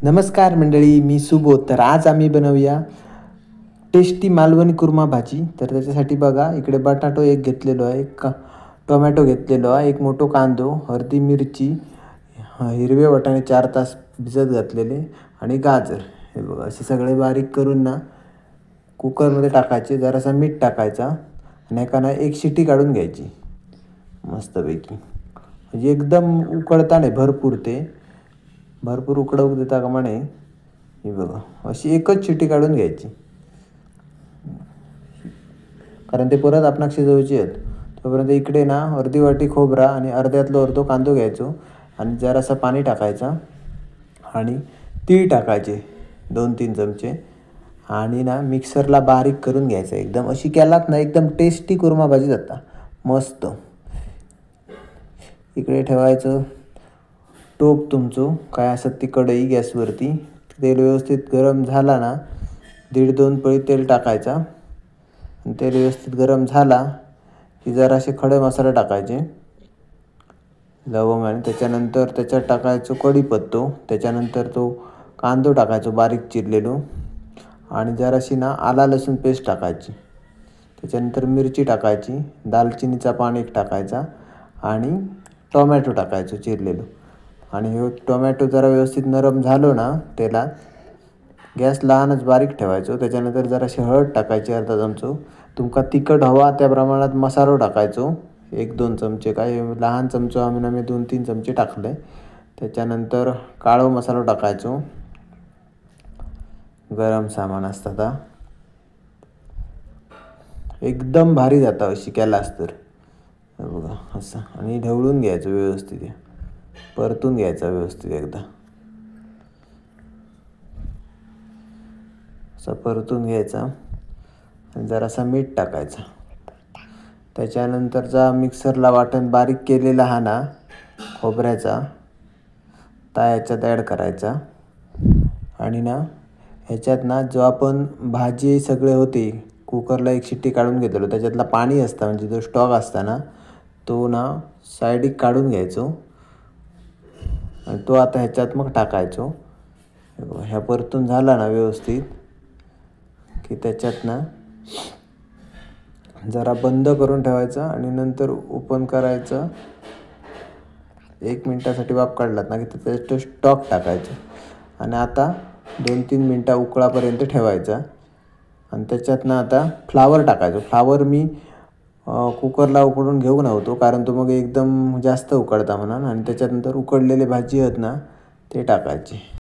नमस्कार मंडळी, मी सुबोध. तर आज आम्ही बनवूया टेस्टी मालवणी कुर्मा भाजी. तर त्याच्यासाठी बघा, इकडे बटाटो एक घेतलेलो आहे, एक टोमॅटो घेतलेलो आहे, एक मोठो कांदो, हळदी मिरची, हिरवे वाटाणे 4 तास भिजत घातलेले आणि गाजर. हे बघा, असे सगळे बारीक करून ना कुकरमध्ये टाकायचे. जरासा मीठ टाकायचा आणि एकानं एक शिटी काढून घ्यायची मस्तपैकी. म्हणजे एकदम उकळता नाही, भरपूर उकडवू देता का म्हणे. हे बघा, अशी एकच शिटी काढून घ्यायची, कारण ते परत आपणाक शिजवायची आहेत. तोपर्यंत इकडे ना अर्धी वाटी खोबरा आणि अर्ध्यातलो अर्धो कांदो घ्यायचो आणि जरासा पाणी टाकायचा आणि तीळ टाकायचे 2-3 चमचे आणि ना मिक्सरला बारीक करून घ्यायचं. एकदम अशी केलात ना एकदम टेस्टी कुर्मा भाजी जाता मस्त. इकडे ठेवायचं टोप तुमचं काय असत ती कढई गॅसवरती. तेल व्यवस्थित गरम झाला ना 1.5-2 पळी तेल टाकायचा आणि तेल व्यवस्थित गरम झाला की जरासे खडे मसाले टाकायचे, लवंग, आणि त्याच्यानंतर त्याच्यात टाकायचो कढीपत्तो. त्याच्यानंतर तो कांदो टाकायचो बारीक चिरलेलो आणि जराशी ना आला लसूण पेस्ट टाकायची. त्याच्यानंतर मिरची टाकायची, दालचिनीचा पान एक टाकायचा आणि टोमॅटो टाकायचो चिरलेलो. आणि हे टोमॅटो जरा व्यवस्थित नरम झालो ना तेलात, गॅस लहानच बारीक ठेवायचो. त्याच्यानंतर जराशी हळद टाकायची अर्धा चमचो. तुमका तिखट हवा त्या प्रमाणात मसालो टाकायचो 1-2 चमचे. काय लहान चमचो आम्ही 2-3 चमचे टाकले. त्याच्यानंतर काळो मसालो टाकायचो, गरम सामान असता ता. एकदम भारी जाता अशी केलास तर. बघा असं, आणि ढवळून घ्यायचं व्यवस्थित, परतून घ्यायचा व्यवस्थित एकदा. असा परतून घ्यायचा आणि जरासा मीठ टाकायचा. त्याच्यानंतरचा मिक्सरला वाटण बारीक केलेला हा ना खोबऱ्याचा ता ह्याच्यात ॲड करायचा. आणि ना ह्याच्यात ना जो आपण भाजी सगळे होते कुकरला एक शिट्टी काढून घेतलेलो त्याच्यातला पाणी असता, म्हणजे जो स्टॉक असता ना तो ना साईडिक काढून घ्यायचो आणि तो आता ह्याच्यात मग टाकायचो. ह्या परतून झाला ना व्यवस्थित की त्याच्यात ना जरा बंद करून ठेवायचा आणि नंतर ओपन करायचं. 1 मिनटासाठी वाफ काढलात ना की त्याच्यात स्टॉक टाकायचं आणि आता 2-3 मिनटं उकळापर्यंत ठेवायचा. आणि त्याच्यात ना आता फ्लावर टाकायचो. फ्लावर मी कुकरला उकडून घेऊ नव्हतो, कारण तो मग एकदम जास्त उकडता म्हणून. आणि त्याच्यानंतर उकडलेले भाजी आहेत ना ते टाकायचे.